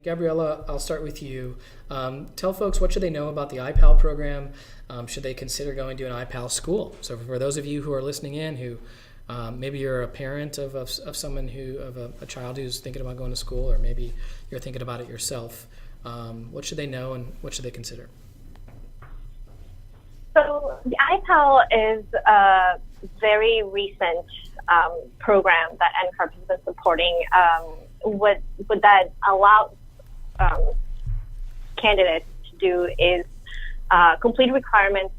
Gabriella, I'll start with you. Tell folks, what should they know about the IPAL program? Should they consider going to an IPAL school? So for those of you who are listening in who maybe you're a parent of someone of a child who's thinking about going to school, or maybe you're thinking about it yourself, what should they know and what should they consider? So the IPAL is a very recent program that NCARB has been supporting. What that allows candidates to do is complete requirements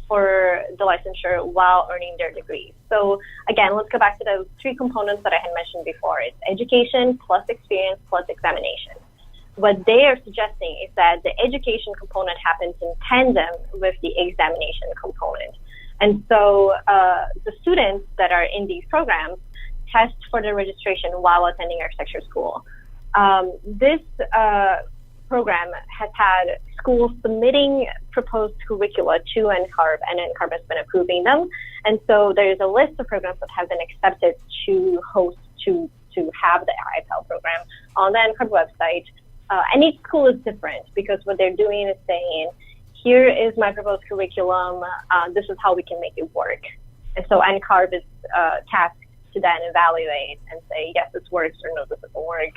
for the licensure while earning their degree. So again, let's go back to those three components that I had mentioned before. It's education plus experience plus examination. What they are suggesting is that the education component happens in tandem with the examination component. And so the students that are in these programs test for their registration while attending architecture school. This program has had schools submitting proposed curricula to NCARB, and NCARB has been approving them. And so there is a list of programs that have been accepted to host, to have the IPAL program on the NCARB website. And each school is different because what they're doing is saying, here is my proposed curriculum, this is how we can make it work. And so NCARB is tasked to then evaluate and say, yes, this works, or no, this doesn't work.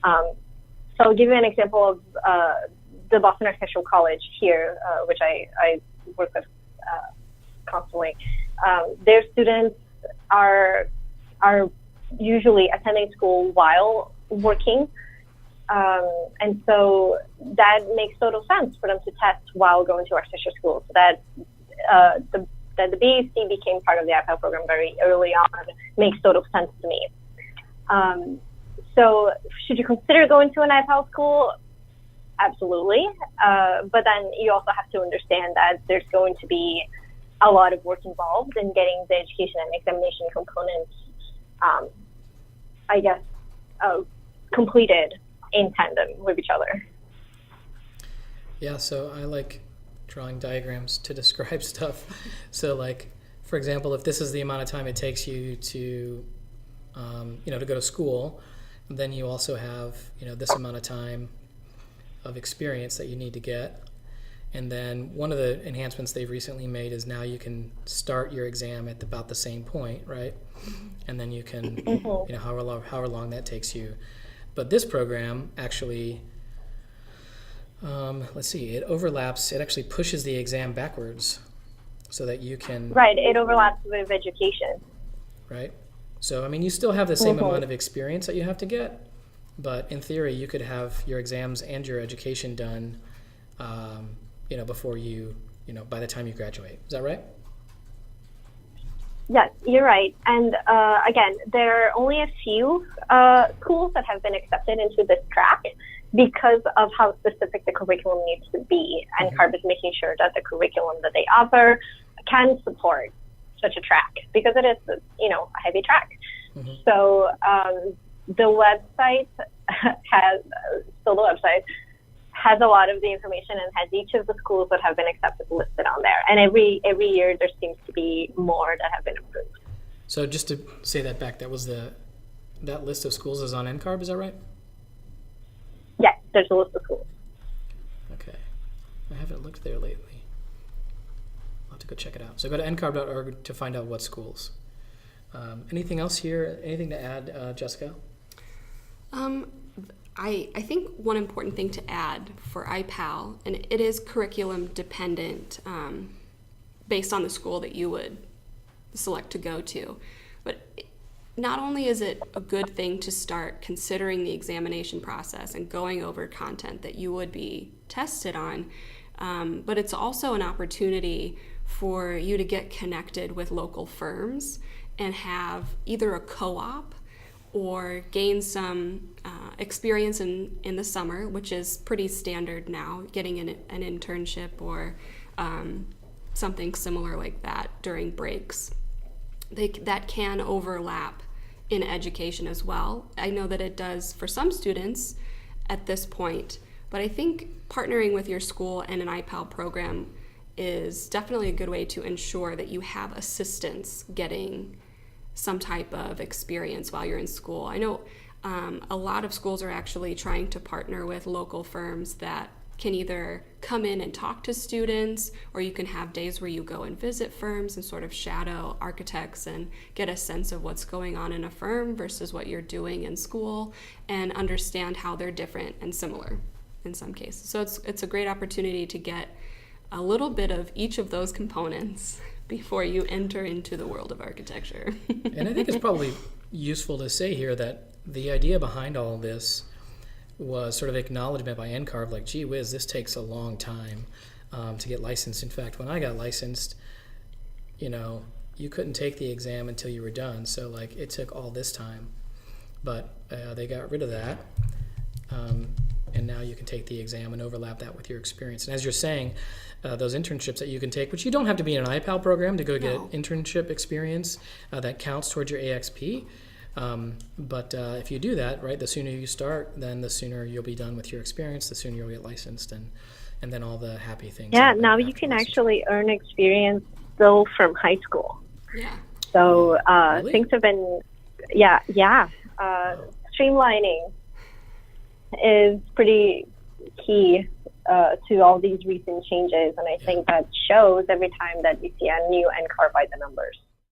So I'll give you an example of the Boston Architectural College here, which I work with constantly. Their students are usually attending school while working. And so that makes total sense for them to test while going to architecture school. So that the BAC became part of the IPAL program very early on makes total sense to me. So should you consider going to an IPAL school? Absolutely. But then you also have to understand that there's going to be a lot of work involved in getting the education and examination components, completed in tandem with each other. Yeah, so I like drawing diagrams to describe stuff. So like, for example, if this is the amount of time it takes you to, to go to school, then you also have, this amount of time of experience that you need to get. And then one of the enhancements they've recently made is now you can start your exam at about the same point, right? And then you can, however long that takes you. But this program actually, it overlaps, it actually pushes the exam backwards so that you can... Right, it overlaps with education. Right. So, you still have the same amount of experience that you have to get, but in theory, you could have your exams and your education done, before you, by the time you graduate. Is that right? Yes, you're right. And again, there are only a few schools that have been accepted into this track because of how specific the curriculum needs to be. And NCARB is making sure that the curriculum that they offer can support such a track because it is, a heavy track. Mm-hmm. So the website has a lot of the information and has each of the schools that have been accepted listed on there. And every year there seems to be more that have been approved. So just to say that back, that list of schools is on NCARB, is that right? Yes, there's a list of schools. Okay. I haven't looked there lately. I'll have to go check it out. So go to ncarb.org to find out what schools. Anything else here? Anything to add, Jessica? I think one important thing to add for IPAL, and it is curriculum dependent based on the school that you would select to go to, but not only is it a good thing to start considering the examination process and going over content that you would be tested on, but it's also an opportunity for you to get connected with local firms and have either a co-op or gain some experience in the summer, which is pretty standard now, getting an internship or something similar like that during breaks. That can overlap in education as well. I know that it does for some students at this point, but I think partnering with your school and an IPAL program is definitely a good way to ensure that you have assistance getting some type of experience while you're in school. I know a lot of schools are actually trying to partner with local firms that can either come in and talk to students, or you can have days where you go and visit firms and sort of shadow architects and get a sense of what's going on in a firm versus what you're doing in school, and understand how they're different and similar in some cases. So it's a great opportunity to get a little bit of each of those components before you enter into the world of architecture. And I think it's probably useful to say here that the idea behind all of this was sort of acknowledgement by NCARB, like, gee whiz, this takes a long time to get licensed. In fact, when I got licensed, you couldn't take the exam until you were done. So, like, it took all this time. But they got rid of that. And now you can take the exam and overlap that with your experience. And as you're saying, those internships that you can take, which you don't have to be in an IPAL program to go get internship experience, that counts towards your AXP. But if you do that, right, the sooner you start, then the sooner you'll be done with your experience, the sooner you'll get licensed, and then all the happy things. Yeah, now you can actually earn experience still from high school. Yeah. So Really? things have been, streamlining is pretty key to all these recent changes, and I think that shows every time that we see a new NCAR by the numbers.